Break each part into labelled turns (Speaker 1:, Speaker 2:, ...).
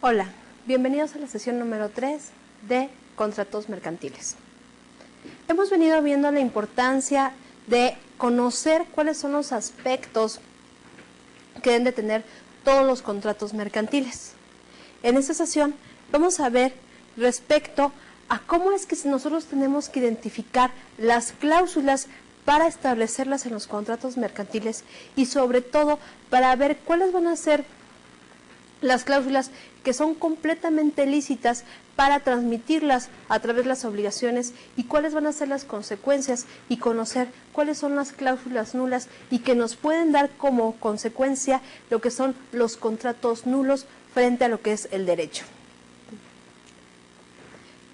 Speaker 1: Hola, bienvenidos a la sesión número 3 de contratos mercantiles. Hemos venido viendo la importancia de conocer cuáles son los aspectos que deben de tener todos los contratos mercantiles. En esta sesión vamos a ver respecto a cómo es que nosotros tenemos que identificar las cláusulas para establecerlas en los contratos mercantiles y sobre todo para ver cuáles van a ser las cláusulas que son completamente lícitas para transmitirlas a través de las obligaciones y cuáles van a ser las consecuencias y conocer cuáles son las cláusulas nulas y que nos pueden dar como consecuencia lo que son los contratos nulos frente a lo que es el derecho.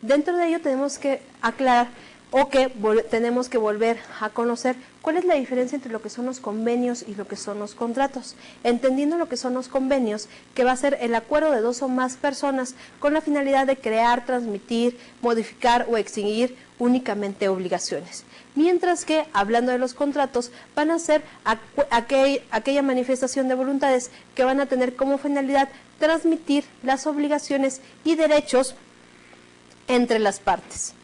Speaker 1: Dentro de ello tenemos que aclarar o que tenemos que volver a conocer cuál es la diferencia entre lo que son los convenios y lo que son los contratos, entendiendo lo que son los convenios, que va a ser el acuerdo de dos o más personas con la finalidad de crear, transmitir, modificar o extinguir únicamente obligaciones. Mientras que, hablando de los contratos, van a ser aquella manifestación de voluntades que van a tener como finalidad transmitir las obligaciones y derechos entre las partes.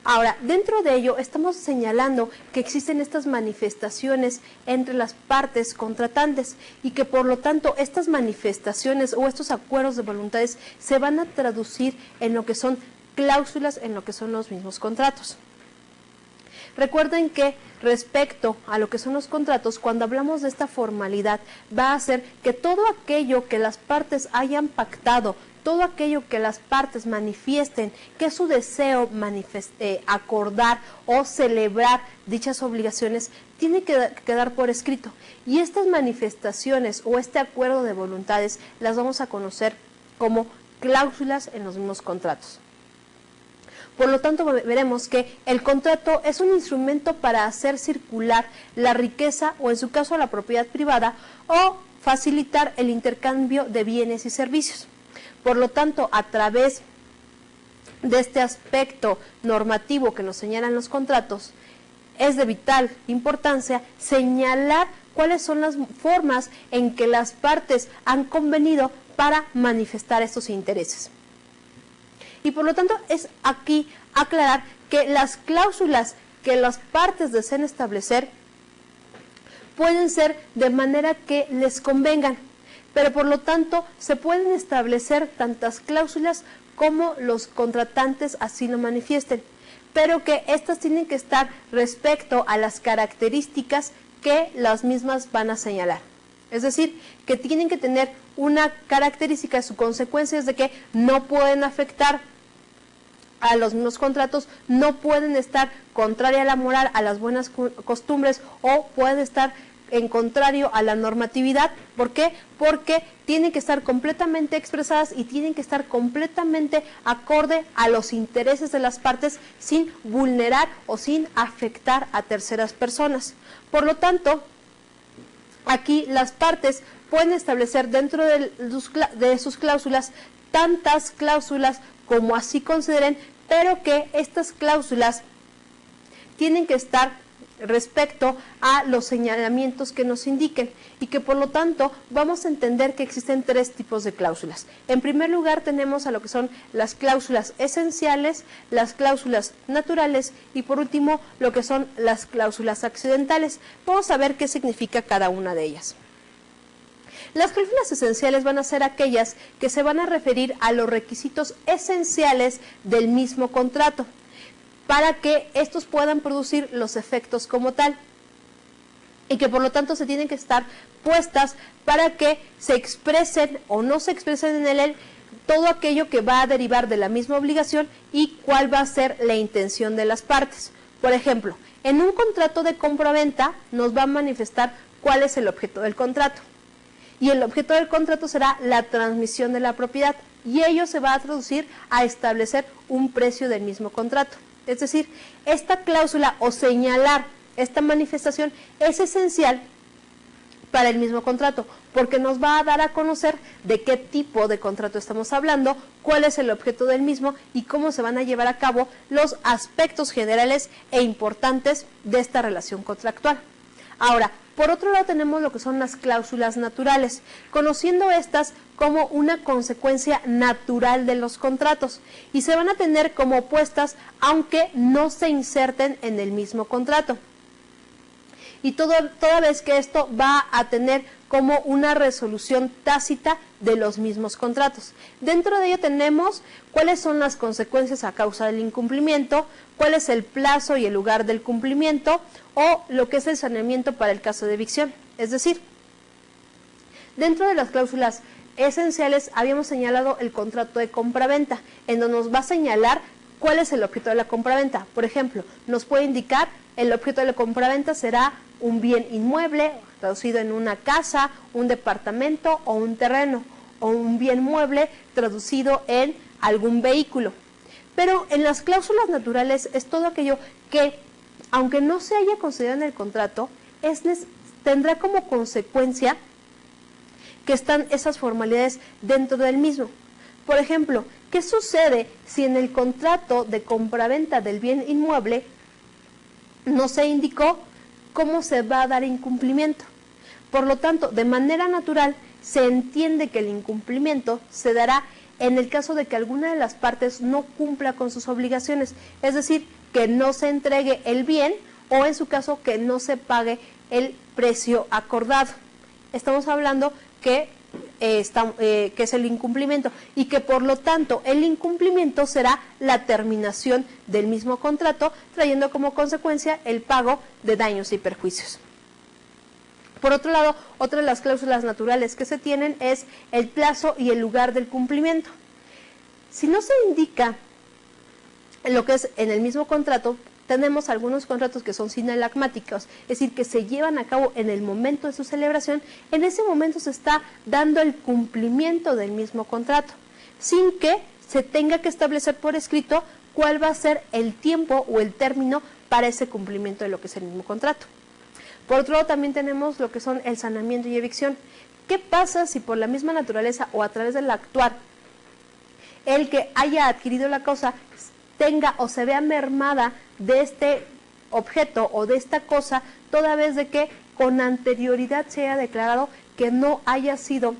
Speaker 1: Ahora, dentro de ello estamos señalando que existen estas manifestaciones entre las partes contratantes y que por lo tanto estas manifestaciones o estos acuerdos de voluntades se van a traducir en lo que son cláusulas, en lo que son los mismos contratos. Recuerden que respecto a lo que son los contratos, cuando hablamos de esta formalidad, va a ser que todo aquello que las partes hayan pactado, todo aquello que las partes manifiesten que es su deseo acordar o celebrar dichas obligaciones, tiene que quedar por escrito. Y estas manifestaciones o este acuerdo de voluntades las vamos a conocer como cláusulas en los mismos contratos. Por lo tanto, veremos que el contrato es un instrumento para hacer circular la riqueza o en su caso la propiedad privada o facilitar el intercambio de bienes y servicios. Por lo tanto, a través de este aspecto normativo que nos señalan los contratos, es de vital importancia señalar cuáles son las formas en que las partes han convenido para manifestar estos intereses. Y por lo tanto, es aquí aclarar que las cláusulas que las partes deseen establecer pueden ser de manera que les convengan, pero por lo tanto se pueden establecer tantas cláusulas como los contratantes así lo manifiesten, pero que estas tienen que estar respecto a las características que las mismas van a señalar. Es decir, que tienen que tener una característica, su consecuencia es de que no pueden afectar a los mismos contratos, no pueden estar contraria a la moral, a las buenas costumbres o pueden estar en contrario a la normatividad. ¿Por qué? Porque tienen que estar completamente expresadas y tienen que estar completamente acorde a los intereses de las partes sin vulnerar o sin afectar a terceras personas. Por lo tanto, aquí las partes pueden establecer dentro de sus cláusulas tantas cláusulas como así consideren, pero que estas cláusulas tienen que estar respecto a los señalamientos que nos indiquen y que por lo tanto vamos a entender que existen tres tipos de cláusulas. En primer lugar tenemos a lo que son las cláusulas esenciales, las cláusulas naturales y por último lo que son las cláusulas accidentales. Vamos a ver qué significa cada una de ellas. Las cláusulas esenciales van a ser aquellas que se van a referir a los requisitos esenciales del mismo contrato, para que estos puedan producir los efectos como tal y que por lo tanto se tienen que estar puestas para que se expresen o no se expresen en él todo aquello que va a derivar de la misma obligación y cuál va a ser la intención de las partes. Por ejemplo, en un contrato de compra-venta nos va a manifestar cuál es el objeto del contrato y el objeto del contrato será la transmisión de la propiedad y ello se va a traducir a establecer un precio del mismo contrato. Es decir, esta cláusula o señalar esta manifestación es esencial para el mismo contrato, porque nos va a dar a conocer de qué tipo de contrato estamos hablando, cuál es el objeto del mismo y cómo se van a llevar a cabo los aspectos generales e importantes de esta relación contractual. Ahora, por otro lado tenemos lo que son las cláusulas naturales, conociendo estas como una consecuencia natural de los contratos y se van a tener como opuestas aunque no se inserten en el mismo contrato. Y toda vez que esto va a tener como una resolución tácita de los mismos contratos. Dentro de ello tenemos cuáles son las consecuencias a causa del incumplimiento, cuál es el plazo y el lugar del cumplimiento o lo que es el saneamiento para el caso de evicción. Es decir, dentro de las cláusulas esenciales habíamos señalado el contrato de compraventa, en donde nos va a señalar cuál es el objeto de la compraventa. Por ejemplo, nos puede indicar el objeto de la compraventa será un bien inmueble, traducido en una casa, un departamento o un terreno, o un bien mueble traducido en algún vehículo. Pero en las cláusulas naturales es todo aquello que, aunque no se haya considerado en el contrato, tendrá como consecuencia que están esas formalidades dentro del mismo. Por ejemplo, ¿qué sucede si en el contrato de compraventa del bien inmueble no se indicó cómo se va a dar incumplimiento? Por lo tanto, de manera natural, se entiende que el incumplimiento se dará en el caso de que alguna de las partes no cumpla con sus obligaciones, es decir, que no se entregue el bien o en su caso que no se pague el precio acordado. Estamos hablando que es el incumplimiento y que por lo tanto el incumplimiento será la terminación del mismo contrato, trayendo como consecuencia el pago de daños y perjuicios. Por otro lado, otra de las cláusulas naturales que se tienen es el plazo y el lugar del cumplimiento. Si no se indica lo que es en el mismo contrato, tenemos algunos contratos que son sinalagmáticos, es decir, que se llevan a cabo en el momento de su celebración. En ese momento se está dando el cumplimiento del mismo contrato, sin que se tenga que establecer por escrito cuál va a ser el tiempo o el término para ese cumplimiento de lo que es el mismo contrato. Por otro lado, también tenemos lo que son el saneamiento y evicción. ¿Qué pasa si por la misma naturaleza o a través del actuar, el que haya adquirido la cosa tenga o se vea mermada de este objeto o de esta cosa, toda vez de que con anterioridad se haya declarado que no haya sido,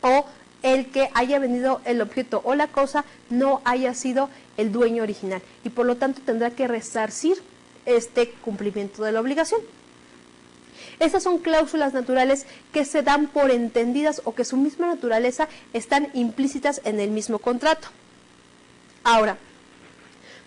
Speaker 1: o el que haya vendido el objeto o la cosa no haya sido el dueño original, y por lo tanto tendrá que resarcir este cumplimiento de la obligación? Estas son cláusulas naturales que se dan por entendidas o que su misma naturaleza están implícitas en el mismo contrato. Ahora,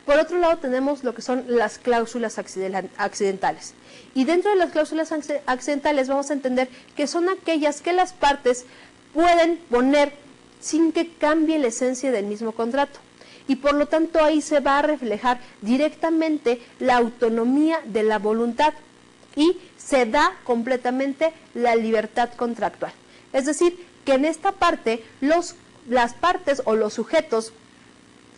Speaker 1: por otro lado tenemos lo que son las cláusulas accidentales. Y dentro de las cláusulas accidentales vamos a entender que son aquellas que las partes pueden poner sin que cambie la esencia del mismo contrato. Y por lo tanto ahí se va a reflejar directamente la autonomía de la voluntad y se da completamente la libertad contractual. Es decir, que en esta parte las partes o los sujetos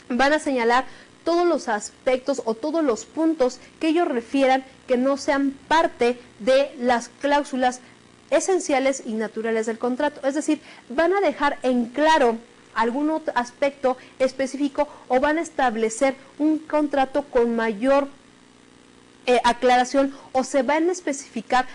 Speaker 1: van a señalar todos los aspectos o todos los puntos que ellos refieran que no sean parte de las cláusulas esenciales y naturales del contrato. Es decir, van a dejar en claro algún otro aspecto específico o van a establecer un contrato con mayor aclaración, o se van a especificar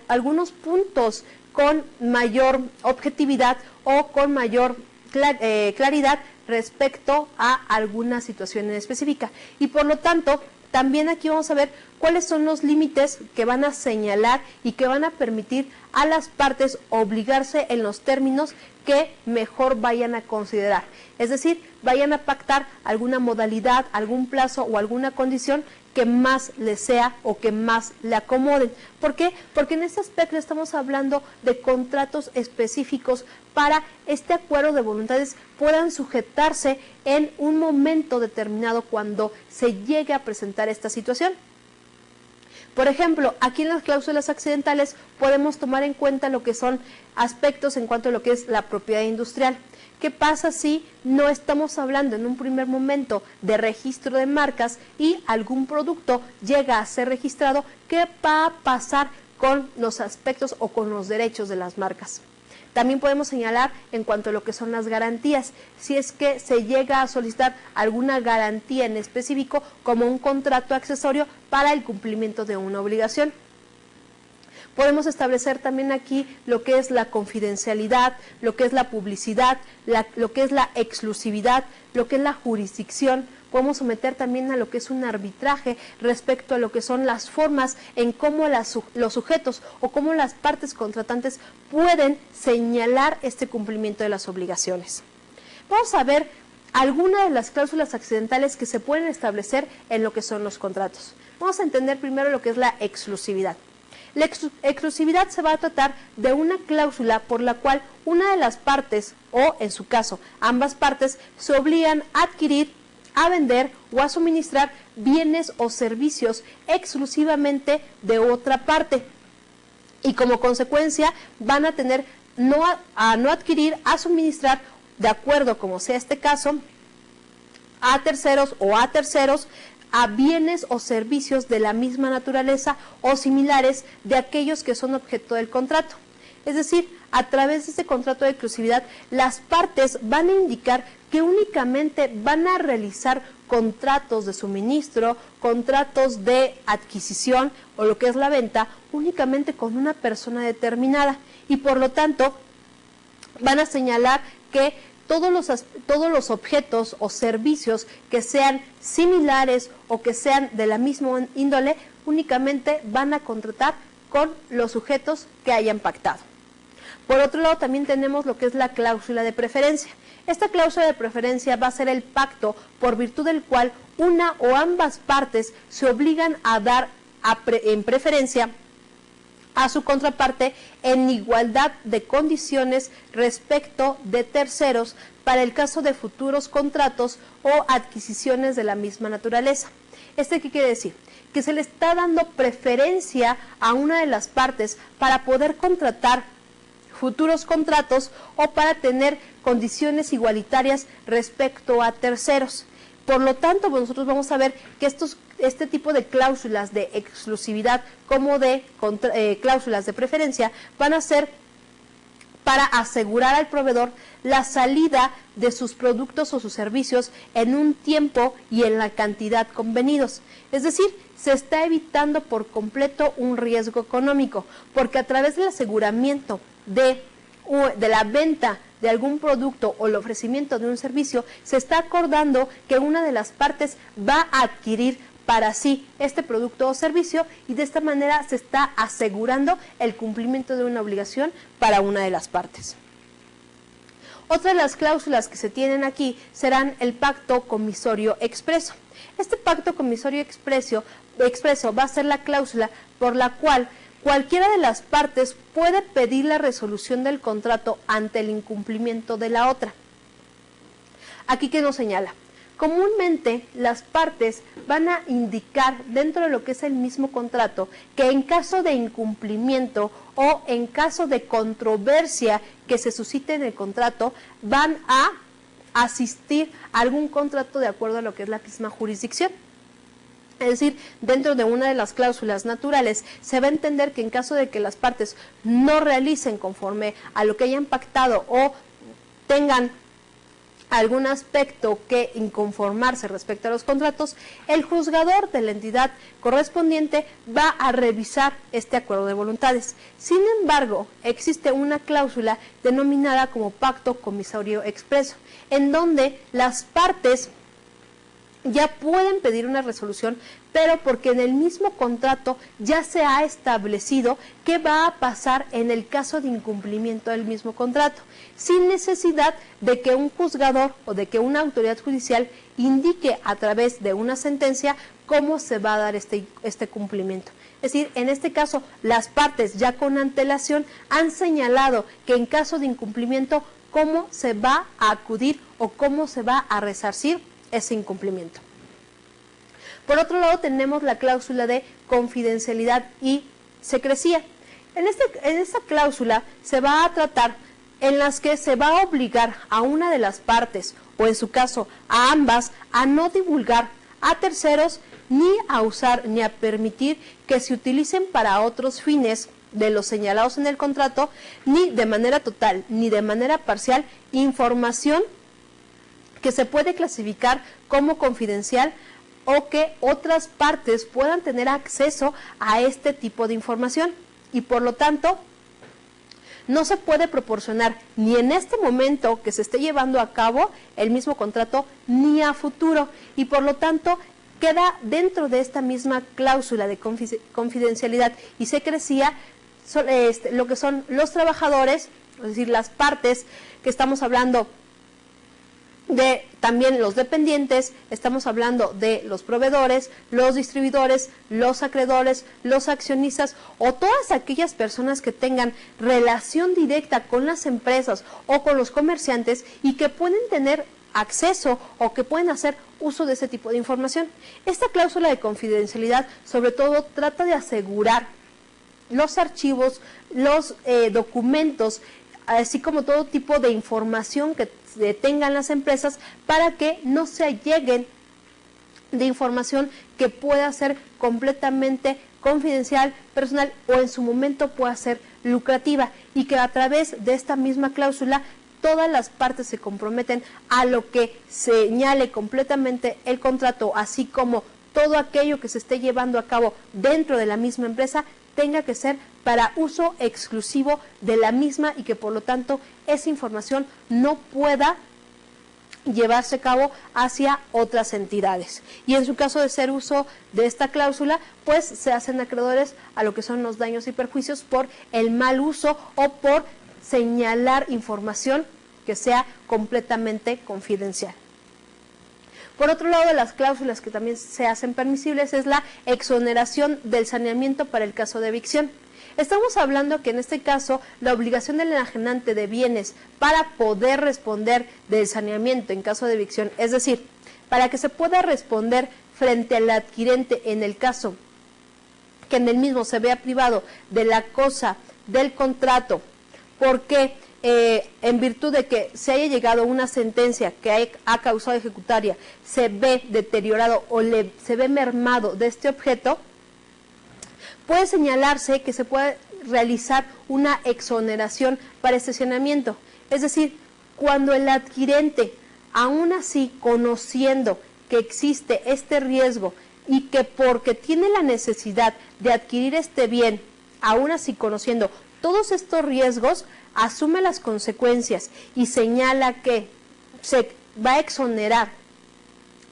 Speaker 1: algunos puntos con mayor objetividad o con mayor claridad respecto a alguna situación en específica. Y por lo tanto, también aquí vamos a ver cuáles son los límites que van a señalar y que van a permitir a las partes obligarse en los términos que mejor vayan a considerar. Es decir, vayan a pactar alguna modalidad, algún plazo o alguna condición que más le sea o que más le acomoden. ¿Por qué? Porque en este aspecto estamos hablando de contratos específicos para este acuerdo de voluntades puedan sujetarse en un momento determinado cuando se llegue a presentar esta situación. Por ejemplo, aquí en las cláusulas accidentales podemos tomar en cuenta lo que son aspectos en cuanto a lo que es la propiedad industrial. ¿Qué pasa si no estamos hablando en un primer momento de registro de marcas y algún producto llega a ser registrado? ¿Qué va a pasar con los aspectos o con los derechos de las marcas? También podemos señalar en cuanto a lo que son las garantías, si es que se llega a solicitar alguna garantía en específico como un contrato accesorio para el cumplimiento de una obligación. Podemos establecer también aquí lo que es la confidencialidad, lo que es la publicidad, lo que es la exclusividad, lo que es la jurisdicción. Podemos someter también a lo que es un arbitraje respecto a lo que son las formas en cómo los sujetos o cómo las partes contratantes pueden señalar este cumplimiento de las obligaciones. Vamos a ver algunas de las cláusulas accidentales que se pueden establecer en lo que son los contratos. Vamos a entender primero lo que es la exclusividad. La exclusividad se va a tratar de una cláusula por la cual una de las partes, o en su caso ambas partes, se obligan a adquirir, a vender o a suministrar bienes o servicios exclusivamente de otra parte. Y como consecuencia van a tener no adquirir, a suministrar, de acuerdo como sea este caso, a terceros a bienes o servicios de la misma naturaleza o similares de aquellos que son objeto del contrato. Es decir, a través de este contrato de exclusividad, las partes van a indicar que únicamente van a realizar contratos de suministro, contratos de adquisición o lo que es la venta, únicamente con una persona determinada. Y por lo tanto, van a señalar que todos los objetos o servicios que sean similares o que sean de la misma índole, únicamente van a contratar con los sujetos que hayan pactado. Por otro lado, también tenemos lo que es la cláusula de preferencia. Esta cláusula de preferencia va a ser el pacto por virtud del cual una o ambas partes se obligan a dar en preferencia a su contraparte en igualdad de condiciones respecto de terceros para el caso de futuros contratos o adquisiciones de la misma naturaleza. ¿Qué quiere decir? Que se le está dando preferencia a una de las partes para poder contratar futuros contratos o para tener condiciones igualitarias respecto a terceros. Por lo tanto, nosotros vamos a ver que este tipo de cláusulas de exclusividad como de cláusulas de preferencia van a ser para asegurar al proveedor la salida de sus productos o sus servicios en un tiempo y en la cantidad convenidos. Es decir, se está evitando por completo un riesgo económico, porque a través del aseguramiento de la venta de algún producto o el ofrecimiento de un servicio, se está acordando que una de las partes va a adquirir para sí este producto o servicio y de esta manera se está asegurando el cumplimiento de una obligación para una de las partes. Otra de las cláusulas que se tienen aquí serán el pacto comisorio expreso. Este pacto comisorio expreso va a ser la cláusula por la cual cualquiera de las partes puede pedir la resolución del contrato ante el incumplimiento de la otra. Aquí que nos señala. Comúnmente las partes van a indicar dentro de lo que es el mismo contrato que en caso de incumplimiento o en caso de controversia que se suscite en el contrato, van a asistir a algún contrato de acuerdo a lo que es la misma jurisdicción. Es decir, dentro de una de las cláusulas naturales se va a entender que en caso de que las partes no realicen conforme a lo que hayan pactado o tengan algún aspecto que inconformarse respecto a los contratos, el juzgador de la entidad correspondiente va a revisar este acuerdo de voluntades. Sin embargo, existe una cláusula denominada como pacto comisorio expreso, en donde las partes ya pueden pedir una resolución, pero porque en el mismo contrato ya se ha establecido qué va a pasar en el caso de incumplimiento del mismo contrato, sin necesidad de que un juzgador o de que una autoridad judicial indique a través de una sentencia cómo se va a dar este cumplimiento. Es decir, en este caso, las partes ya con antelación han señalado que en caso de incumplimiento, cómo se va a acudir o cómo se va a resarcir ese incumplimiento. Por otro lado, tenemos la cláusula de confidencialidad y secrecía. En esta cláusula se va a tratar en las que se va a obligar a una de las partes, o en su caso a ambas, a no divulgar a terceros, ni a usar ni a permitir que se utilicen para otros fines de los señalados en el contrato, ni de manera total ni de manera parcial, información que se puede clasificar como confidencial o que otras partes puedan tener acceso a este tipo de información. y por lo tanto no se puede proporcionar ni en este momento que se esté llevando a cabo el mismo contrato ni a futuro y por lo tanto queda dentro de esta misma cláusula de confidencialidad y se crecía lo que son los trabajadores, es decir, las partes que estamos hablando de también los dependientes, estamos hablando de los proveedores, los distribuidores, los acreedores, los accionistas o todas aquellas personas que tengan relación directa con las empresas o con los comerciantes y que pueden tener acceso o que pueden hacer uso de ese tipo de información. Esta cláusula de confidencialidad sobre todo trata de asegurar los archivos, los documentos, así como todo tipo de información que tengan las empresas para que no se alleguen de información que pueda ser completamente confidencial, personal o en su momento pueda ser lucrativa y que a través de esta misma cláusula todas las partes se comprometen a lo que señale completamente el contrato, así como todo aquello que se esté llevando a cabo dentro de la misma empresa tenga que ser para uso exclusivo de la misma y que por lo tanto esa información no pueda llevarse a cabo hacia otras entidades. Y en su caso de ser uso de esta cláusula, pues se hacen acreedores a lo que son los daños y perjuicios por el mal uso o por señalar información que sea completamente confidencial. Por otro lado, de las cláusulas que también se hacen permisibles es la exoneración del saneamiento para el caso de evicción. Estamos hablando que en este caso la obligación del enajenante de bienes para poder responder del saneamiento en caso de evicción, es decir, para que se pueda responder frente al adquirente en el caso que en el mismo se vea privado de la cosa del contrato, porque en virtud de que se haya llegado a una sentencia que ha causado ejecutaria, se ve deteriorado o se ve mermado de este objeto, puede señalarse que se puede realizar una exoneración para este saneamiento. Es decir, cuando el adquirente, aún así conociendo que existe este riesgo y que porque tiene la necesidad de adquirir este bien, aún así conociendo todos estos riesgos, asume las consecuencias y señala que se va a exonerar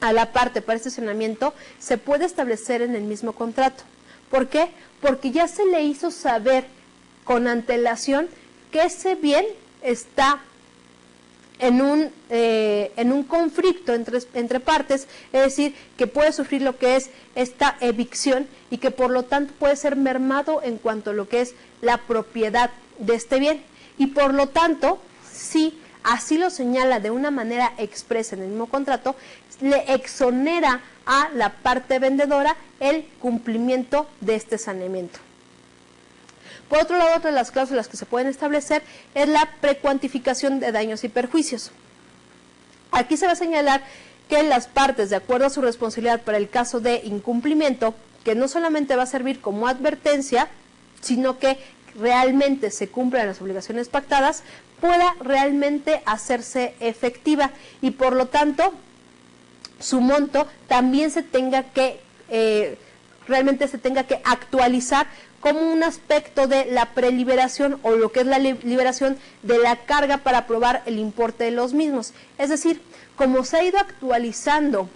Speaker 1: a la parte para este saneamiento, se puede establecer en el mismo contrato. ¿Por qué? Porque ya se le hizo saber con antelación que ese bien está en un conflicto entre partes, es decir, que puede sufrir lo que es esta evicción y que por lo tanto puede ser mermado en cuanto a lo que es la propiedad de este bien. Y por lo tanto, si así lo señala de una manera expresa en el mismo contrato, le exonera a la parte vendedora el cumplimiento de este saneamiento. Por otro lado, otra de las cláusulas que se pueden establecer es la precuantificación de daños y perjuicios. Aquí se va a señalar que las partes, de acuerdo a su responsabilidad para el caso de incumplimiento, que no solamente va a servir como advertencia, sino que realmente se cumplan las obligaciones pactadas, pueda realmente hacerse efectiva y por lo tanto su monto también se tenga que realmente se tenga que actualizar como un aspecto de la preliberación o lo que es la liberación de la carga para aprobar el importe de los mismos. Es decir, como se ha ido actualizando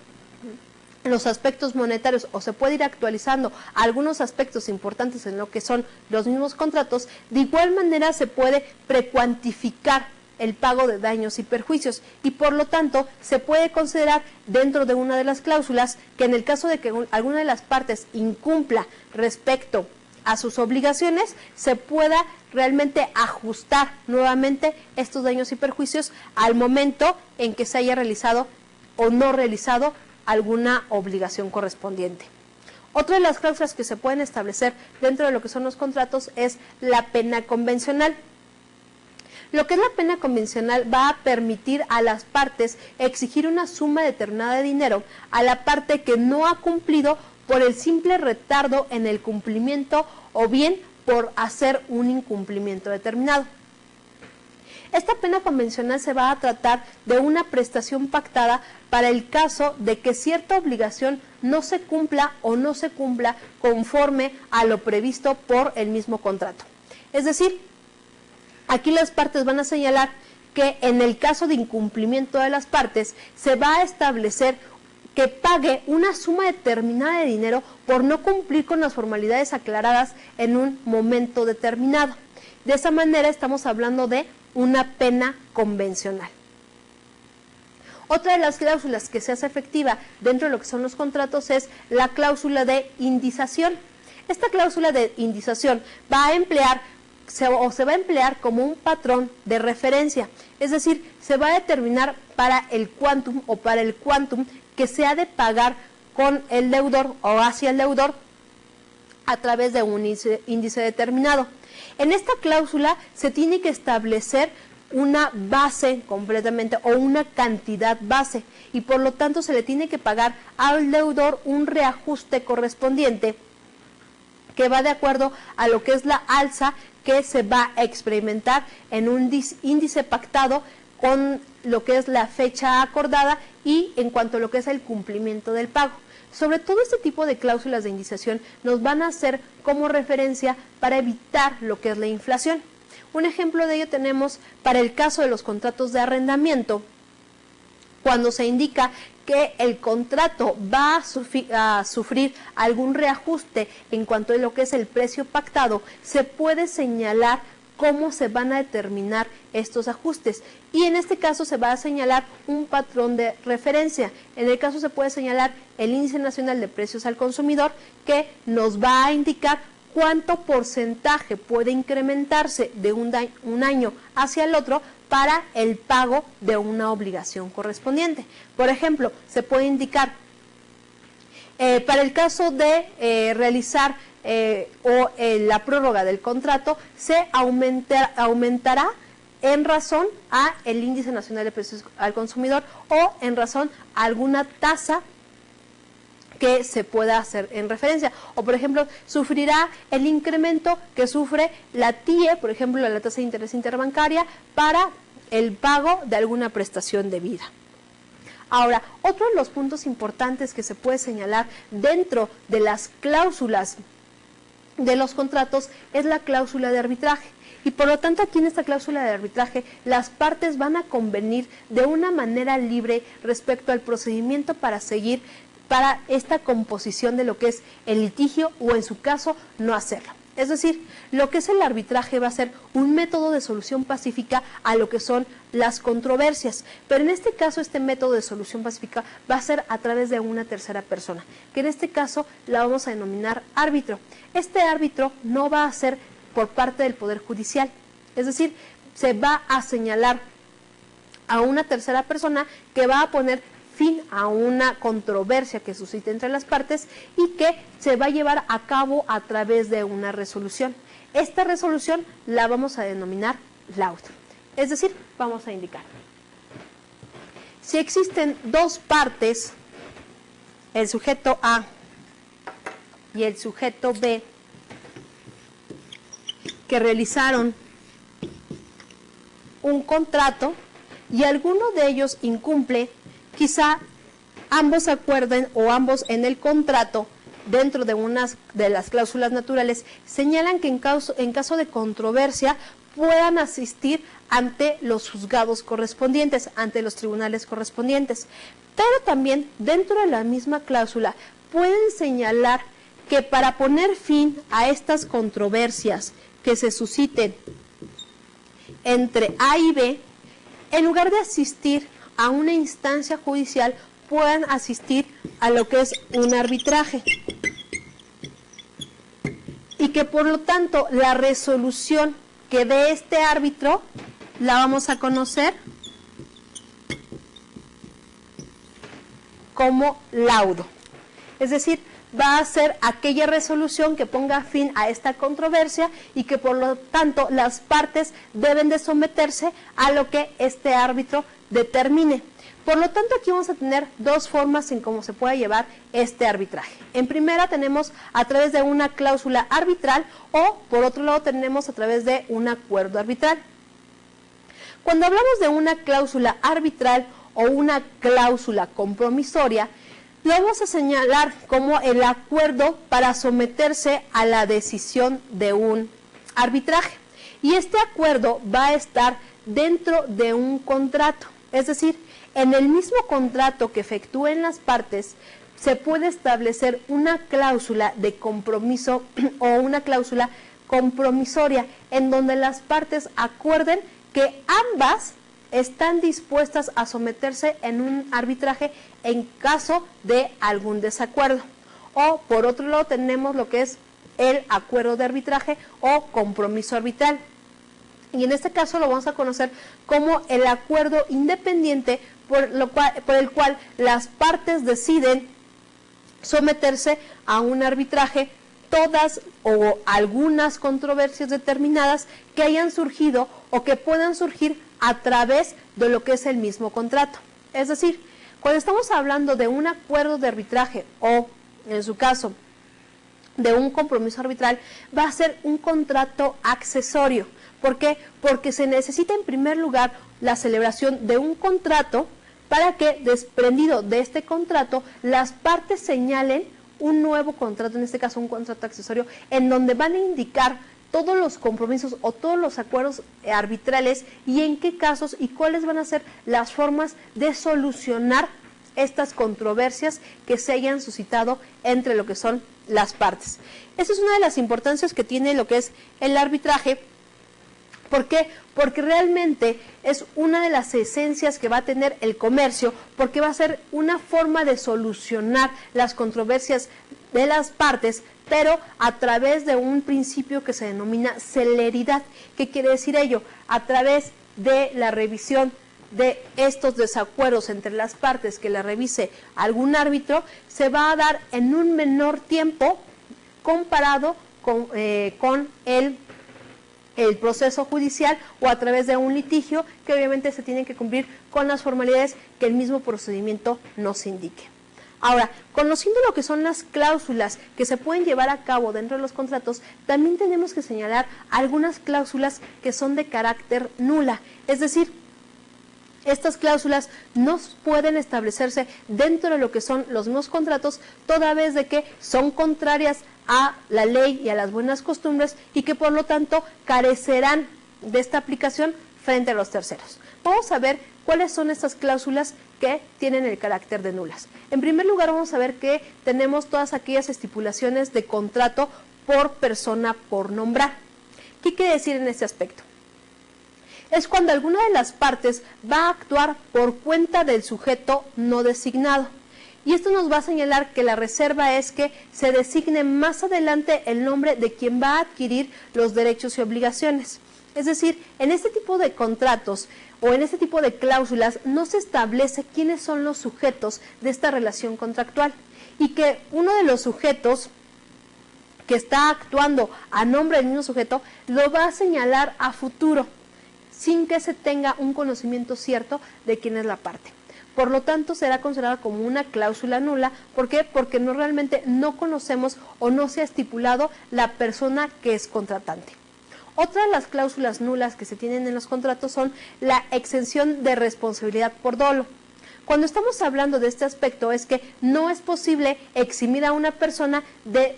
Speaker 1: los aspectos monetarios o se puede ir actualizando algunos aspectos importantes en lo que son los mismos contratos, de igual manera se puede precuantificar el pago de daños y perjuicios y por lo tanto se puede considerar dentro de una de las cláusulas que en el caso de que alguna de las partes incumpla respecto a sus obligaciones, se pueda realmente ajustar nuevamente estos daños y perjuicios al momento en que se haya realizado o no realizado alguna obligación correspondiente. Otra de las cláusulas que se pueden establecer dentro de lo que son los contratos es la pena convencional. Lo que es la pena convencional va a permitir a las partes exigir una suma determinada de dinero a la parte que no ha cumplido por el simple retardo en el cumplimiento o bien por hacer un incumplimiento determinado. Esta pena convencional se va a tratar de una prestación pactada para el caso de que cierta obligación no se cumpla o no se cumpla conforme a lo previsto por el mismo contrato. Es decir, aquí las partes van a señalar que en el caso de incumplimiento de las partes se va a establecer que pague una suma determinada de dinero por no cumplir con las formalidades aclaradas en un momento determinado. De esa manera estamos hablando de una pena convencional. Otra de las cláusulas que se hace efectiva dentro de lo que son los contratos es la cláusula de indización. Esta cláusula de indización va a emplear se va a emplear como un patrón de referencia, es decir, se va a determinar para el quantum o para el quantum que se ha de pagar con el deudor o hacia el deudor a través de un índice determinado. En esta cláusula se tiene que establecer una base completamente o una cantidad base y por lo tanto se le tiene que pagar al deudor un reajuste correspondiente que va de acuerdo a lo que es la alza que se va a experimentar en un índice pactado con lo que es la fecha acordada y en cuanto a lo que es el cumplimiento del pago. Sobre todo este tipo de cláusulas de indización nos van a hacer como referencia para evitar lo que es la inflación. Un ejemplo de ello tenemos para el caso de los contratos de cuando se indica que el contrato va a sufrir algún reajuste en cuanto a lo que es el precio pactado, se puede señalar cómo se van a determinar estos ajustes. Y en este caso se va a señalar un patrón de referencia. En el caso se puede señalar el Índice Nacional de Precios al Consumidor, que nos va a indicar cuánto porcentaje puede incrementarse de un año hacia el otro para el pago de una obligación correspondiente. Por ejemplo, se puede indicar, para el caso de realizar la prórroga del contrato, se aumentará en razón a el Índice Nacional de Precios al Consumidor o en razón a alguna tasa que se pueda hacer en referencia. O, por ejemplo, sufrirá el incremento que sufre la TIE, por ejemplo, la tasa de interés interbancaria, para el pago de alguna prestación debida. Ahora, otro de los puntos importantes que se puede señalar dentro de las cláusulas de los contratos es la cláusula de arbitraje. Y por lo tanto, aquí en esta cláusula de arbitraje, las partes van a convenir de una manera libre respecto al procedimiento para seguir para esta composición de lo que es el litigio o en su caso no hacerlo. Es decir, lo que es el arbitraje va a ser un método de solución pacífica a lo que son las controversias, pero en este caso este método de solución pacífica va a ser a través de una tercera persona, que en este caso la vamos a denominar árbitro. Este árbitro no va a ser por parte del Poder Judicial, es decir, se va a señalar a una tercera persona que va a poner fin a una controversia que suscite entre las partes y que se va a llevar a cabo a través de una resolución. Esta resolución la vamos a denominar laudo, es decir, vamos a indicar. Si existen dos partes, el sujeto A y el sujeto B, que realizaron un contrato y alguno de ellos incumple, quizá ambos acuerden o ambos en el contrato, dentro de unas de las cláusulas naturales, señalan que en caso de controversia puedan asistir ante los juzgados correspondientes, ante los tribunales correspondientes. Pero también dentro de la misma cláusula pueden señalar que para poner fin a estas controversias que se susciten entre A y B, en lugar de asistir a una instancia judicial, puedan asistir a lo que es un arbitraje y que por lo tanto la resolución que dé este árbitro la vamos a conocer como laudo, es decir, va a ser aquella resolución que ponga fin a esta controversia y que por lo tanto las partes deben de someterse a lo que este árbitro determine. Por lo tanto, aquí vamos a tener dos formas en cómo se puede llevar este arbitraje. En primera tenemos a través de una cláusula arbitral o por otro lado tenemos a través de un acuerdo arbitral. Cuando hablamos de una cláusula arbitral o una cláusula compromisoria, lo vamos a señalar como el acuerdo para someterse a la decisión de un arbitraje. Y este acuerdo va a estar dentro de un contrato, es decir, en el mismo contrato que efectúen las partes, se puede establecer una cláusula de compromiso o una cláusula compromisoria en donde las partes acuerden que ambas están dispuestas a someterse en un arbitraje en caso de algún desacuerdo. O por otro lado tenemos lo que es el acuerdo de arbitraje o compromiso arbitral. Y en este caso lo vamos a conocer como el acuerdo independiente por el cual las partes deciden someterse a un arbitraje todas o algunas controversias determinadas que hayan surgido o que puedan surgir a través de lo que es el mismo contrato. Es decir, cuando estamos hablando de un acuerdo de arbitraje o, en su caso, de un compromiso arbitral, va a ser un contrato accesorio. ¿Por qué? Porque se necesita en primer lugar la celebración de un contrato para que, desprendido de este contrato, las partes señalen un nuevo contrato, en este caso un contrato accesorio, en donde van a indicar todos los compromisos o todos los acuerdos arbitrales y en qué casos y cuáles van a ser las formas de solucionar estas controversias que se hayan suscitado entre lo que son las partes. Esa es una de las importancias que tiene lo que es el arbitraje. ¿Por qué? Porque realmente es una de las esencias que va a tener el comercio, porque va a ser una forma de solucionar las controversias de las partes, pero a través de un principio que se denomina celeridad. ¿Qué quiere decir ello? A través de la revisión de estos desacuerdos entre las partes que la revise algún árbitro, se va a dar en un menor tiempo comparado con el proceso judicial o a través de un litigio que obviamente se tienen que cumplir con las formalidades que el mismo procedimiento nos indique. Ahora, conociendo lo que son las cláusulas que se pueden llevar a cabo dentro de los contratos, también tenemos que señalar algunas cláusulas que son de carácter nula, es decir, estas cláusulas no pueden establecerse dentro de lo que son los mismos contratos, toda vez de que son contrarias a la ley y a las buenas costumbres y que por lo tanto carecerán de esta aplicación frente a los terceros. Vamos a ver cuáles son estas cláusulas que tienen el carácter de nulas. En primer lugar, vamos a ver que tenemos todas aquellas estipulaciones de contrato por persona por nombrar. ¿Qué quiere decir en este aspecto? Es cuando alguna de las partes va a actuar por cuenta del sujeto no designado. Y esto nos va a señalar que la reserva es que se designe más adelante el nombre de quien va a adquirir los derechos y obligaciones. Es decir, en este tipo de contratos o en este tipo de cláusulas no se establece quiénes son los sujetos de esta relación contractual y que uno de los sujetos que está actuando a nombre del mismo sujeto lo va a señalar a futuro, sin que se tenga un conocimiento cierto de quién es la parte. Por lo tanto, será considerada como una cláusula nula. ¿Por qué? Porque realmente no conocemos o no se ha estipulado la persona que es contratante. Otra de las cláusulas nulas que se tienen en los contratos son la exención de responsabilidad por dolo. Cuando estamos hablando de este aspecto es que no es posible eximir a una persona de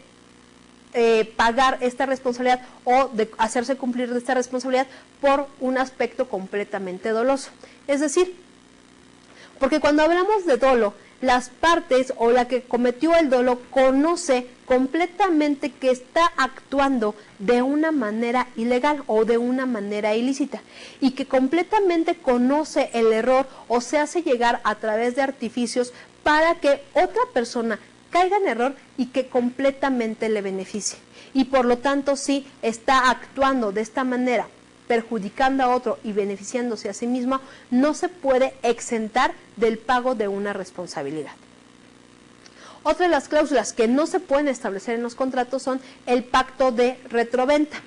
Speaker 1: pagar esta responsabilidad o de hacerse cumplir de esta responsabilidad por un aspecto completamente doloso. Es decir, porque cuando hablamos de dolo, las partes o la que cometió el dolo conoce completamente que está actuando de una manera ilegal o de una manera ilícita y que completamente conoce el error o se hace llegar a través de artificios para que otra persona caiga en error y que completamente le beneficie. Y por lo tanto, si está actuando de esta manera, perjudicando a otro y beneficiándose a sí mismo, no se puede exentar del pago de una responsabilidad. Otra de las cláusulas que no se pueden establecer en los contratos son el pacto de retroventa.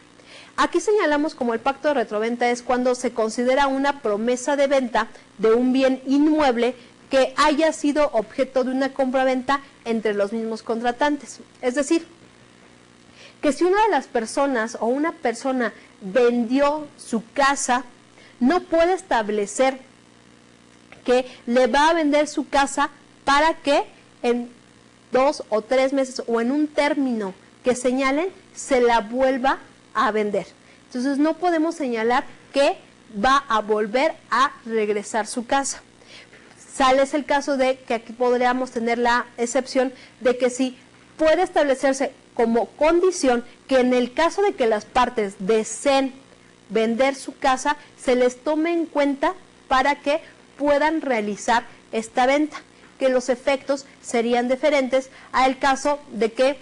Speaker 1: Aquí señalamos como el pacto de retroventa es cuando se considera una promesa de venta de un bien inmueble que haya sido objeto de una compraventa entre los mismos contratantes. Es decir, que si una de las personas o una persona vendió su casa, no puede establecer que le va a vender su casa para que en 2 o 3 meses o en un término que señalen se la vuelva a vender. Entonces no podemos señalar que va a volver a regresar su casa. Sale el caso de que aquí podríamos tener la excepción de que sí puede establecerse como condición que en el caso de que las partes deseen vender su casa, se les tome en cuenta para que puedan realizar esta venta, que los efectos serían diferentes al caso de que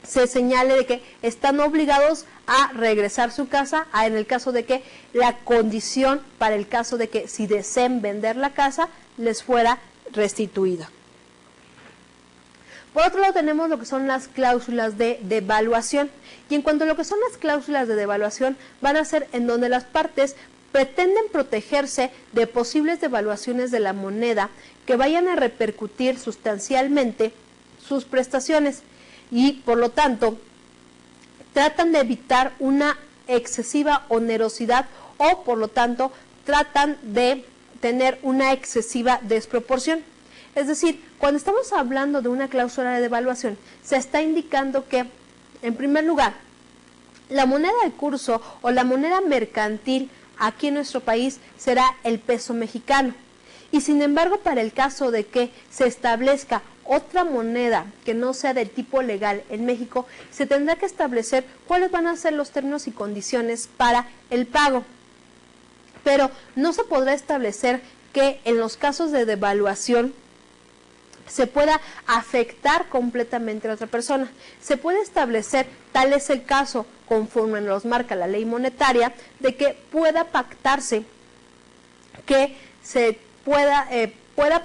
Speaker 1: se señale de que están obligados a regresar su casa, en el caso de que la condición para el caso de que si deseen vender la casa les fuera restituida. Por otro lado tenemos lo que son las cláusulas de devaluación, y en cuanto a lo que son las cláusulas de devaluación, van a ser en donde las partes pretenden protegerse de posibles devaluaciones de la moneda que vayan a repercutir sustancialmente sus prestaciones, y por lo tanto tratan de evitar una excesiva onerosidad o por lo tanto tratan de tener una excesiva desproporción. Es decir, cuando estamos hablando de una cláusula de devaluación, se está indicando que, en primer lugar, la moneda de curso o la moneda mercantil aquí en nuestro país será el peso mexicano. Y sin embargo, para el caso de que se establezca otra moneda que no sea de tipo legal en México, se tendrá que establecer cuáles van a ser los términos y condiciones para el pago. Pero no se podrá establecer que en los casos de devaluación se pueda afectar completamente a la otra persona. Se puede establecer, tal es el caso, conforme nos marca la ley monetaria, de que pueda pactarse que se pueda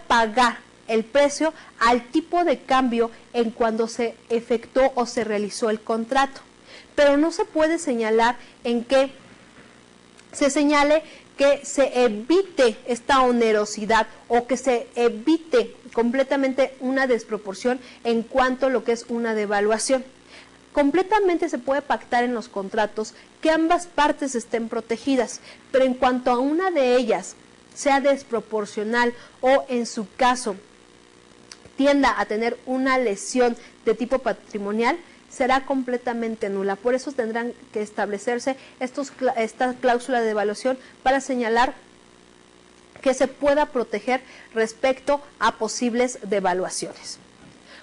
Speaker 1: pagar el precio al tipo de cambio en cuando se efectuó o se realizó el contrato. Pero no se puede señalar en que se señale que se evite esta onerosidad o que se evite completamente una desproporción en cuanto a lo que es una devaluación. Completamente se puede pactar en los contratos que ambas partes estén protegidas, pero en cuanto a una de ellas sea desproporcional o en su caso tienda a tener una lesión de tipo patrimonial, será completamente nula. Por eso tendrán que establecerse esta cláusula de devaluación para señalar que se pueda proteger respecto a posibles devaluaciones.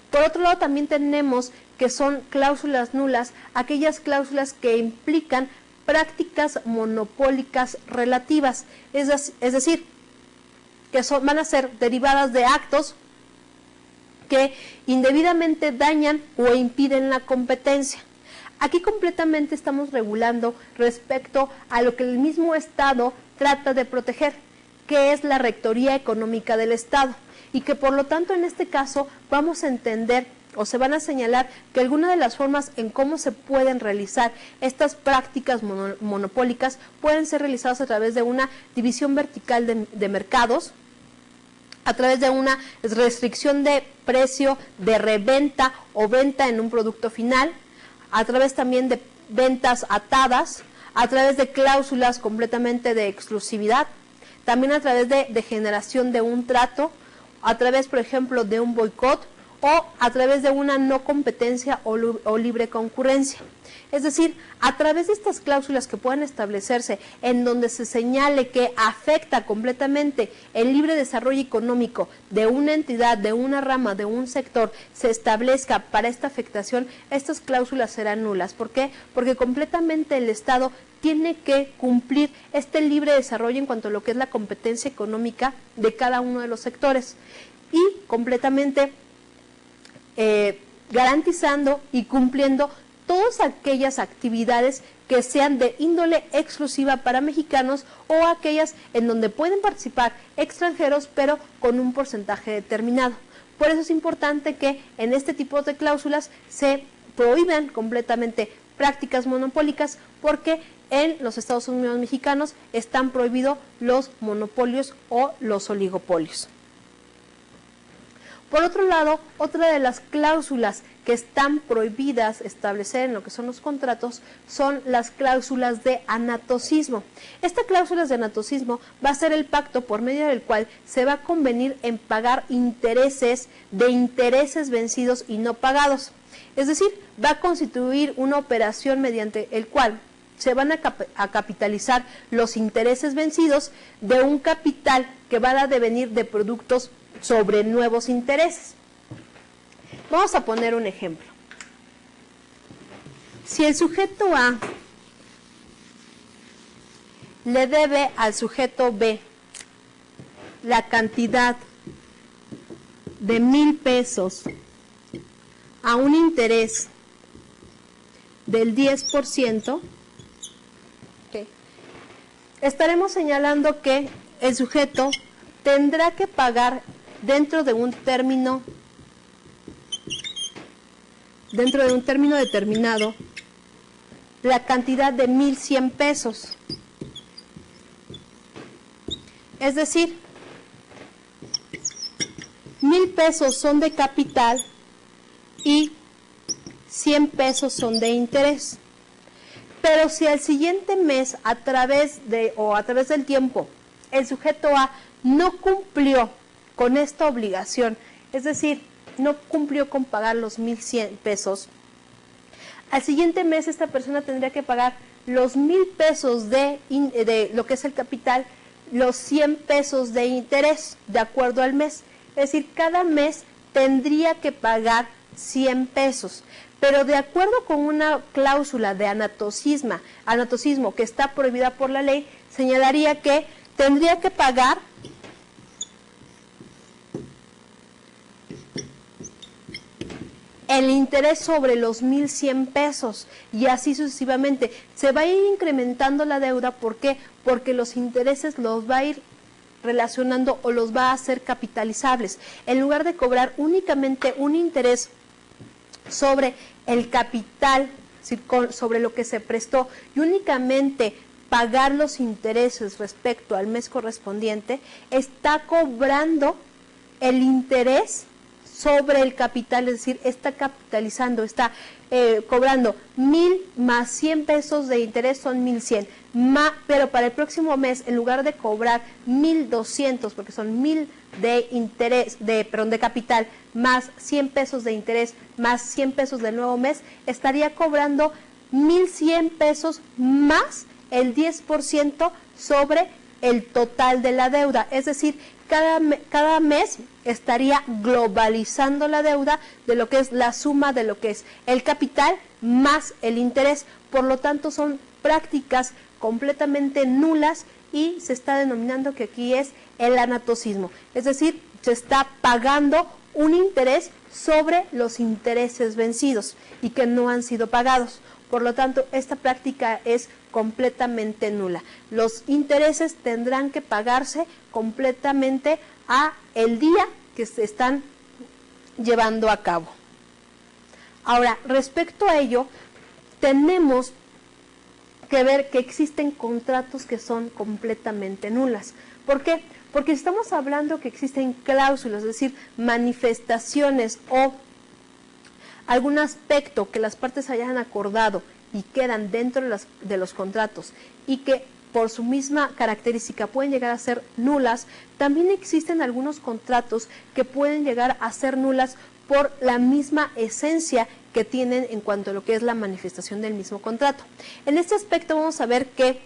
Speaker 1: Por otro lado, también tenemos que son cláusulas nulas aquellas cláusulas que implican prácticas monopólicas relativas, es decir, que van a ser derivadas de actos que indebidamente dañan o impiden la competencia. Aquí completamente estamos regulando respecto a lo que el mismo Estado trata de proteger, que es la rectoría económica del Estado, y que por lo tanto en este caso vamos a entender o se van a señalar que algunas de las formas en cómo se pueden realizar estas prácticas monopólicas pueden ser realizadas a través de una división vertical de mercados, a través de una restricción de precio de reventa o venta en un producto final, a través también de ventas atadas, a través de cláusulas completamente de exclusividad, también a través de generación de un trato, a través, por ejemplo, de un boicot o a través de una no competencia o libre concurrencia. Es decir, a través de estas cláusulas que puedan establecerse en donde se señale que afecta completamente el libre desarrollo económico de una entidad, de una rama, de un sector, se establezca para esta afectación, estas cláusulas serán nulas. ¿Por qué? Porque completamente el Estado tiene que cumplir este libre desarrollo en cuanto a lo que es la competencia económica de cada uno de los sectores y completamente garantizando y cumpliendo todas aquellas actividades que sean de índole exclusiva para mexicanos o aquellas en donde pueden participar extranjeros pero con un porcentaje determinado. Por eso es importante que en este tipo de cláusulas se prohíban completamente prácticas monopólicas porque en los Estados Unidos mexicanos están prohibidos los monopolios o los oligopolios. Por otro lado, otra de las cláusulas que están prohibidas establecer en lo que son los contratos son las cláusulas de anatocismo. Esta cláusula de anatocismo va a ser el pacto por medio del cual se va a convenir en pagar intereses de intereses vencidos y no pagados. Es decir, va a constituir una operación mediante el cual se van a capitalizar los intereses vencidos de un capital que va a devenir de productos sobre nuevos intereses. Vamos a poner un ejemplo. Si el sujeto A le debe al sujeto B la cantidad de 1,000 pesos a un interés del 10%, estaremos señalando que el sujeto tendrá que pagar dentro de un término determinado la cantidad de 1,100 pesos. Es decir, 1,000 pesos son de capital y 100 pesos son de interés. Pero si al siguiente mes, a través del tiempo, el sujeto A no cumplió con esta obligación, es decir, no cumplió con pagar los 1,100 pesos, al siguiente mes esta persona tendría que pagar los 1,000 pesos de lo que es el capital, los 100 pesos de interés, de acuerdo al mes. Es decir, cada mes tendría que pagar 100 pesos. Pero de acuerdo con una cláusula de anatocismo que está prohibida por la ley, señalaría que tendría que pagar el interés sobre los 1,100 pesos y así sucesivamente. Se va a ir incrementando la deuda. ¿Por qué? Porque los intereses los va a ir relacionando o los va a hacer capitalizables. En lugar de cobrar únicamente un interés sobre el capital, sobre lo que se prestó, y únicamente pagar los intereses respecto al mes correspondiente, está cobrando el interés sobre el capital, es decir, está capitalizando, está cobrando 1,000 más 100 pesos de interés, son 1,100, pero para el próximo mes, en lugar de cobrar 1,200, porque son 1,000 de interés, de capital, más 100 pesos de interés, más 100 pesos del nuevo mes, estaría cobrando 1,100 pesos más el 10% sobre el total de la deuda. Es decir, cada mes estaría globalizando la deuda de lo que es la suma de lo que es el capital más el interés. Por lo tanto, son prácticas completamente nulas y se está denominando que aquí es el anatocismo. Es decir, se está pagando un interés sobre los intereses vencidos y que no han sido pagados. Por lo tanto, esta práctica es completamente nula. Los intereses tendrán que pagarse completamente a el día que se están llevando a cabo. Ahora, respecto a ello, tenemos que ver que existen contratos que son completamente nulas. ¿Por qué? Porque estamos hablando que existen cláusulas, es decir, manifestaciones o algún aspecto que las partes hayan acordado y quedan dentro de los contratos y que por su misma característica pueden llegar a ser nulas. También existen algunos contratos que pueden llegar a ser nulas por la misma esencia que tienen en cuanto a lo que es la manifestación del mismo contrato. En este aspecto vamos a ver que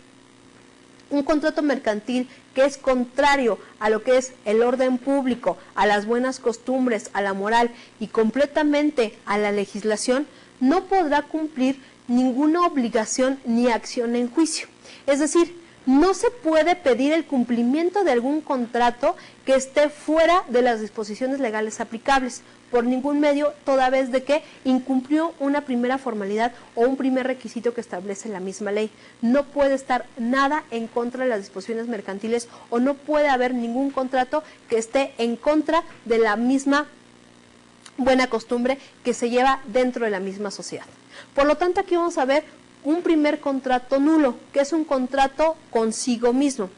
Speaker 1: un contrato mercantil que es contrario a lo que es el orden público, a las buenas costumbres, a la moral y completamente a la legislación, no podrá cumplir ninguna obligación ni acción en juicio. Es decir, no se puede pedir el cumplimiento de algún contrato que esté fuera de las disposiciones legales aplicables por ningún medio, toda vez de que incumplió una primera formalidad o un primer requisito que establece la misma ley. No puede estar nada en contra de las disposiciones mercantiles o no puede haber ningún contrato que esté en contra de la misma buena costumbre que se lleva dentro de la misma sociedad. Por lo tanto, aquí vamos a ver un primer contrato nulo, que es un contrato consigo mismo.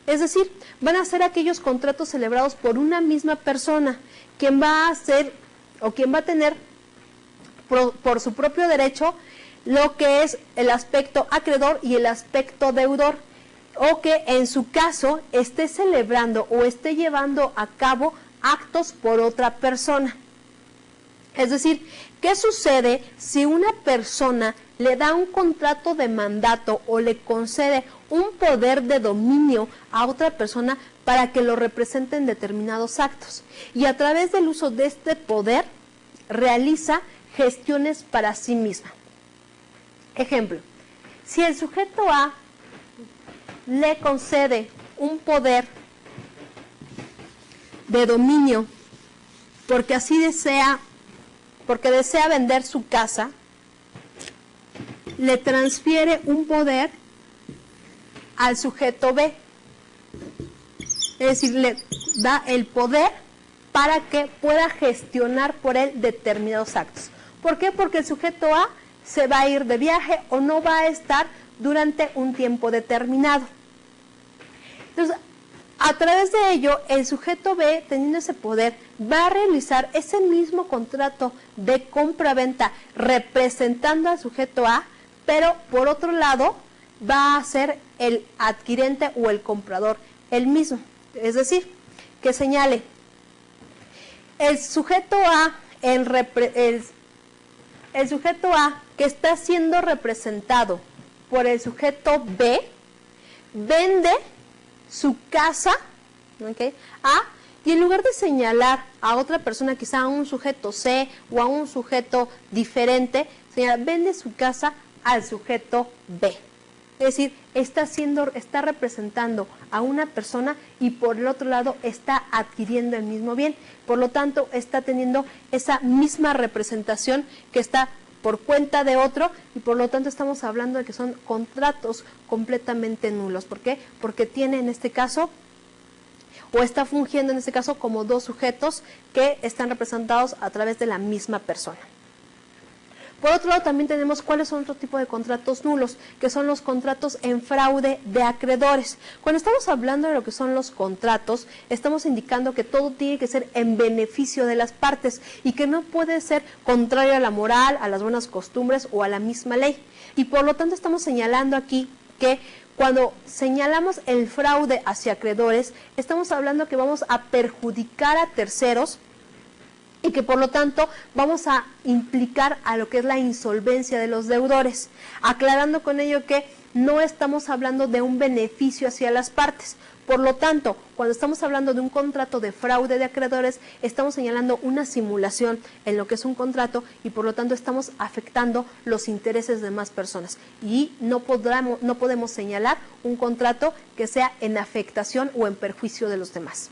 Speaker 1: Es decir, van a ser aquellos contratos celebrados por una misma persona quien va a hacer o quien va a tener por su propio derecho lo que es el aspecto acreedor y el aspecto deudor, o que en su caso esté celebrando o esté llevando a cabo actos por otra persona. Es decir, ¿qué sucede si una persona le da un contrato de mandato o le concede un poder de dominio a otra persona para que lo represente en determinados actos? Y a través del uso de este poder realiza gestiones para sí misma. Ejemplo, si el sujeto A le concede un poder de dominio porque desea vender su casa, le transfiere un poder al sujeto B. Es decir, le da el poder para que pueda gestionar por él determinados actos. ¿Por qué? Porque el sujeto A se va a ir de viaje o no va a estar durante un tiempo determinado. Entonces, a través de ello, el sujeto B, teniendo ese poder, va a realizar ese mismo contrato de compra-venta representando al sujeto A, pero por otro lado va a ser el adquirente o el comprador el mismo. Es decir, que señale el sujeto A, el sujeto A que está siendo representado por el sujeto B, vende su casa, ¿okay?, A, y en lugar de señalar a otra persona, quizá a un sujeto C o a un sujeto diferente, señala, vende su casa al sujeto B. Es decir, está representando a una persona y por el otro lado está adquiriendo el mismo bien. Por lo tanto, está teniendo esa misma representación que está por cuenta de otro y por lo tanto estamos hablando de que son contratos completamente nulos. ¿Por qué? Porque tiene en este caso o está fungiendo en este caso como dos sujetos que están representados a través de la misma persona. Por otro lado, también tenemos cuáles son otro tipo de contratos nulos, que son los contratos en fraude de acreedores. Cuando estamos hablando de lo que son los contratos, estamos indicando que todo tiene que ser en beneficio de las partes y que no puede ser contrario a la moral, a las buenas costumbres o a la misma ley. Y por lo tanto estamos señalando aquí que cuando señalamos el fraude hacia acreedores, estamos hablando que vamos a perjudicar a terceros y que por lo tanto vamos a implicar a lo que es la insolvencia de los deudores, aclarando con ello que no estamos hablando de un beneficio hacia las partes. Por lo tanto, cuando estamos hablando de un contrato de fraude de acreedores, estamos señalando una simulación en lo que es un contrato y por lo tanto estamos afectando los intereses de más personas. Y no podemos señalar un contrato que sea en afectación o en perjuicio de los demás.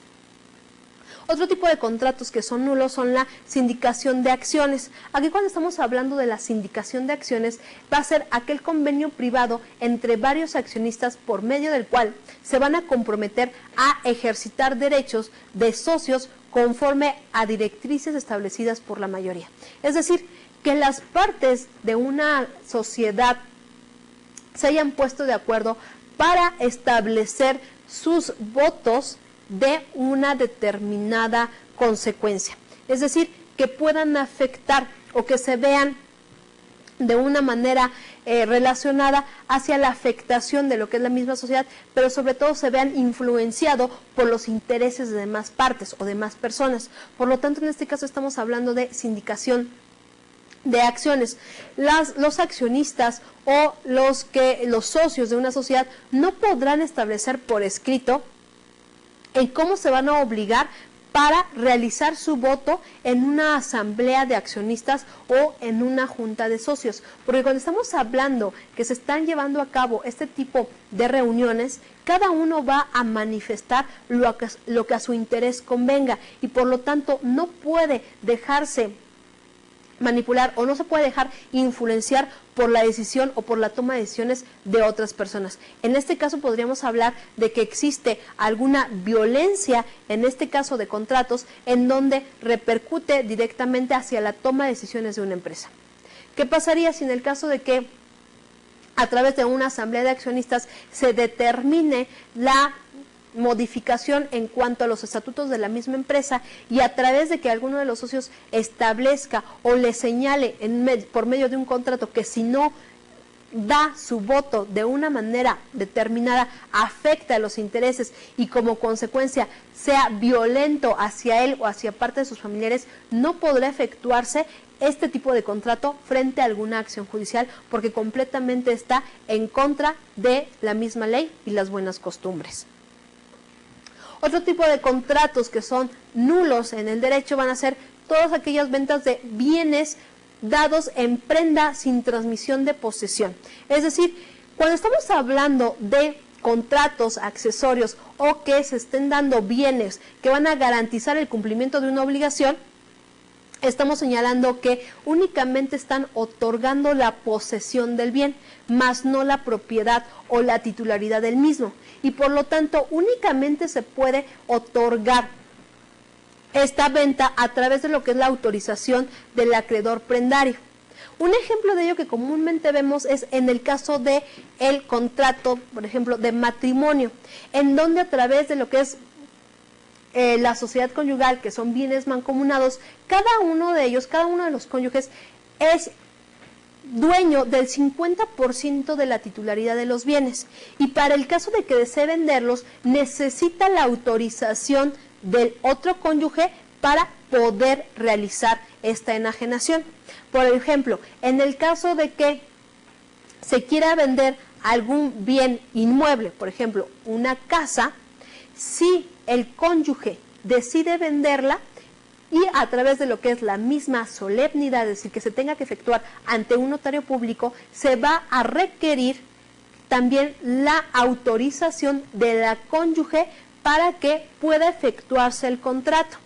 Speaker 1: Otro tipo de contratos que son nulos son la sindicación de acciones. Aquí cuando estamos hablando de la sindicación de acciones va a ser aquel convenio privado entre varios accionistas por medio del cual se van a comprometer a ejercitar derechos de socios conforme a directrices establecidas por la mayoría. Es decir, que las partes de una sociedad se hayan puesto de acuerdo para establecer sus votos de una determinada consecuencia. Es decir, que puedan afectar o que se vean de una manera relacionada hacia la afectación de lo que es la misma sociedad, pero sobre todo se vean influenciados por los intereses de demás partes o demás personas. Por lo tanto, en este caso estamos hablando de sindicación de acciones. Los accionistas o los socios de una sociedad no podrán establecer por escrito en cómo se van a obligar para realizar su voto en una asamblea de accionistas o en una junta de socios. Porque cuando estamos hablando que se están llevando a cabo este tipo de reuniones, cada uno va a manifestar lo que a su interés convenga y por lo tanto no puede dejarse manipular o no se puede dejar influenciar por la decisión o por la toma de decisiones de otras personas. En este caso podríamos hablar de que existe alguna violencia, en este caso de contratos, en donde repercute directamente hacia la toma de decisiones de una empresa. ¿Qué pasaría si en el caso de que a través de una asamblea de accionistas se determine la modificación en cuanto a los estatutos de la misma empresa y a través de que alguno de los socios establezca o le señale por medio de un contrato que si no da su voto de una manera determinada, afecta a los intereses y como consecuencia sea violento hacia él o hacia parte de sus familiares, no podrá efectuarse este tipo de contrato frente a alguna acción judicial porque completamente está en contra de la misma ley y las buenas costumbres. Otro tipo de contratos que son nulos en el derecho van a ser todas aquellas ventas de bienes dados en prenda sin transmisión de posesión. Es decir, cuando estamos hablando de contratos accesorios o que se estén dando bienes que van a garantizar el cumplimiento de una obligación, estamos señalando que únicamente están otorgando la posesión del bien, más no la propiedad o la titularidad del mismo. Y por lo tanto, únicamente se puede otorgar esta venta a través de lo que es la autorización del acreedor prendario. Un ejemplo de ello que comúnmente vemos es en el caso de el contrato, por ejemplo, de matrimonio, en donde a través de lo que es la sociedad conyugal, que son bienes mancomunados, cada uno de ellos, cada uno de los cónyuges es dueño del 50% de la titularidad de los bienes y para el caso de que desee venderlos necesita la autorización del otro cónyuge para poder realizar esta enajenación. Por ejemplo, en el caso de que se quiera vender algún bien inmueble, por ejemplo, una casa, si el cónyuge decide venderla y a través de lo que es la misma solemnidad, es decir, que se tenga que efectuar ante un notario público, se va a requerir también la autorización de la cónyuge para que pueda efectuarse el contrato,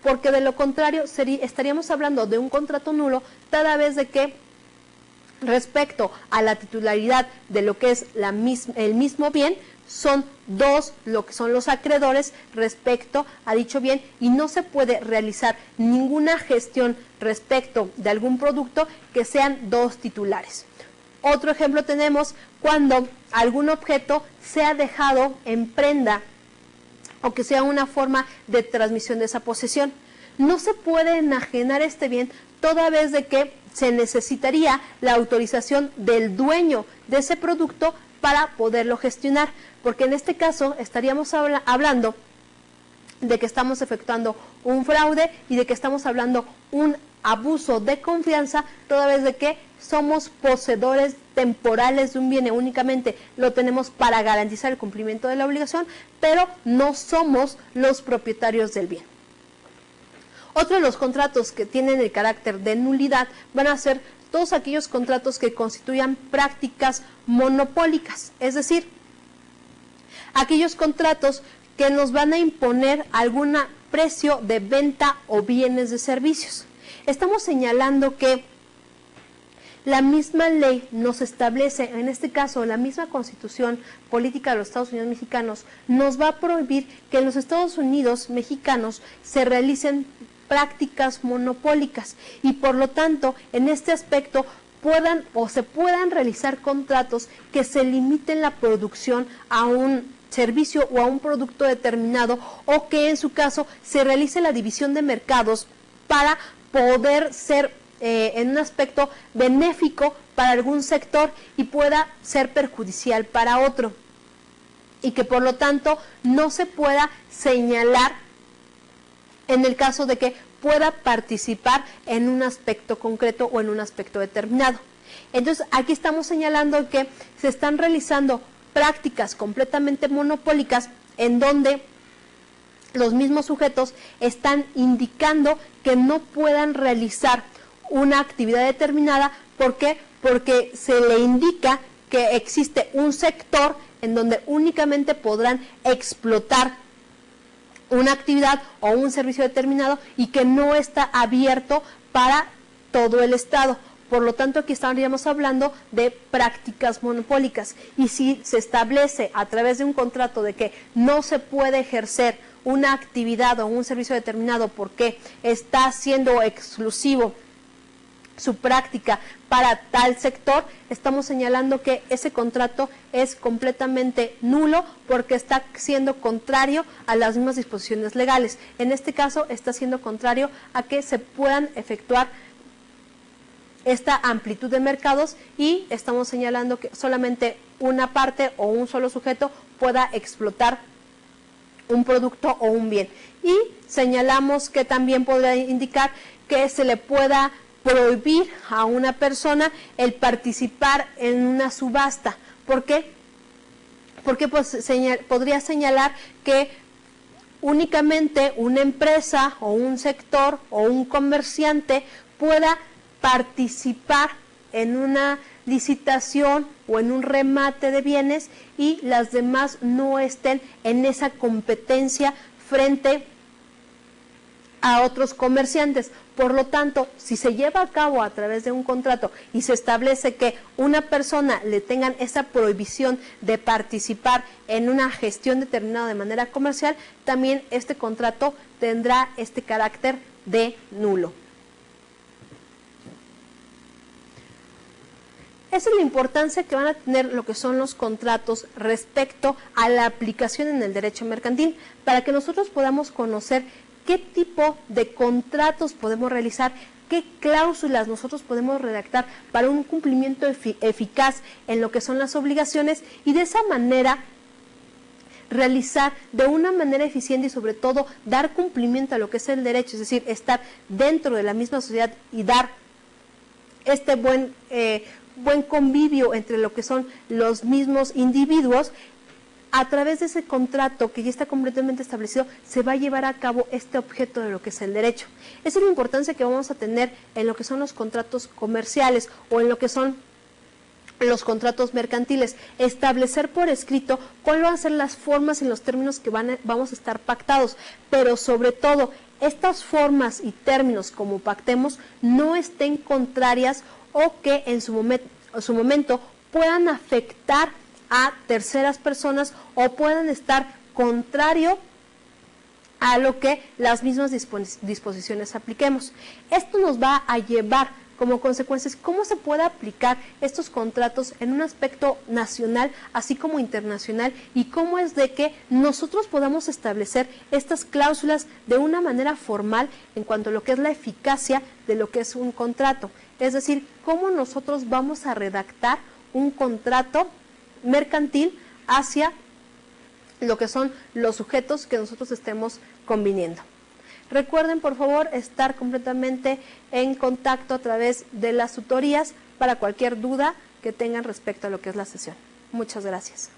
Speaker 1: porque de lo contrario estaríamos hablando de un contrato nulo toda vez de que respecto a la titularidad de lo que es el mismo bien, son dos lo que son los acreedores respecto a dicho bien y no se puede realizar ninguna gestión respecto de algún producto que sean dos titulares. Otro ejemplo tenemos cuando algún objeto sea dejado en prenda o que sea una forma de transmisión de esa posesión. No se puede enajenar este bien toda vez de que se necesitaría la autorización del dueño de ese producto para poderlo gestionar, porque en este caso estaríamos hablando de que estamos efectuando un fraude y de que estamos hablando un abuso de confianza, toda vez de que somos poseedores temporales de un bien y únicamente lo tenemos para garantizar el cumplimiento de la obligación, pero no somos los propietarios del bien. Otro de los contratos que tienen el carácter de nulidad van a ser todos aquellos contratos que constituyan prácticas monopólicas, es decir, aquellos contratos que nos van a imponer algún precio de venta o bienes de servicios. Estamos señalando que la misma ley nos establece, en este caso la misma Constitución Política de los Estados Unidos Mexicanos, nos va a prohibir que en los Estados Unidos mexicanos se realicen prácticas monopólicas y por lo tanto en este aspecto se puedan realizar contratos que se limiten la producción a un servicio o a un producto determinado o que en su caso se realice la división de mercados para poder ser en un aspecto benéfico para algún sector y pueda ser perjudicial para otro y que por lo tanto no se pueda señalar en el caso de que pueda participar en un aspecto concreto o en un aspecto determinado. Entonces, aquí estamos señalando que se están realizando prácticas completamente monopólicas en donde los mismos sujetos están indicando que no puedan realizar una actividad determinada. ¿Por qué? Porque se le indica que existe un sector en donde únicamente podrán explotar una actividad o un servicio determinado y que no está abierto para todo el Estado. Por lo tanto, aquí estaríamos hablando de prácticas monopólicas. Y si se establece a través de un contrato de que no se puede ejercer una actividad o un servicio determinado porque está siendo exclusivo su práctica para tal sector, estamos señalando que ese contrato es completamente nulo porque está siendo contrario a las mismas disposiciones legales. En este caso, está siendo contrario a que se puedan efectuar esta amplitud de mercados y estamos señalando que solamente una parte o un solo sujeto pueda explotar un producto o un bien. Y señalamos que también podrá indicar que se le pueda prohibir a una persona el participar en una subasta. ¿Por qué? Porque pues, podría señalar que únicamente una empresa o un sector o un comerciante pueda participar en una licitación o en un remate de bienes y las demás no estén en esa competencia frente a otros comerciantes. Por lo tanto, si se lleva a cabo a través de un contrato y se establece que una persona le tengan esa prohibición de participar en una gestión determinada de manera comercial, también este contrato tendrá este carácter de nulo. Esa es la importancia que van a tener lo que son los contratos respecto a la aplicación en el derecho mercantil, para que nosotros podamos conocer qué tipo de contratos podemos realizar, qué cláusulas nosotros podemos redactar para un cumplimiento eficaz en lo que son las obligaciones y de esa manera realizar de una manera eficiente y sobre todo dar cumplimiento a lo que es el derecho, es decir, estar dentro de la misma sociedad y dar este buen convivio entre lo que son los mismos individuos. A través de ese contrato que ya está completamente establecido, se va a llevar a cabo este objeto de lo que es el derecho. Esa es la importancia que vamos a tener en lo que son los contratos comerciales o en lo que son los contratos mercantiles. Establecer por escrito cuáles van a ser las formas y los términos que vamos a estar pactados, pero sobre todo, estas formas y términos como pactemos no estén contrarias o que en su momento puedan afectar a terceras personas o puedan estar contrario a lo que las mismas disposiciones apliquemos. Esto nos va a llevar como consecuencias cómo se puede aplicar estos contratos en un aspecto nacional así como internacional y cómo es de que nosotros podamos establecer estas cláusulas de una manera formal en cuanto a lo que es la eficacia de lo que es un contrato. Es decir, cómo nosotros vamos a redactar un contrato mercantil hacia lo que son los sujetos que nosotros estemos conviniendo. Recuerden, por favor, estar completamente en contacto a través de las tutorías para cualquier duda que tengan respecto a lo que es la sesión. Muchas gracias.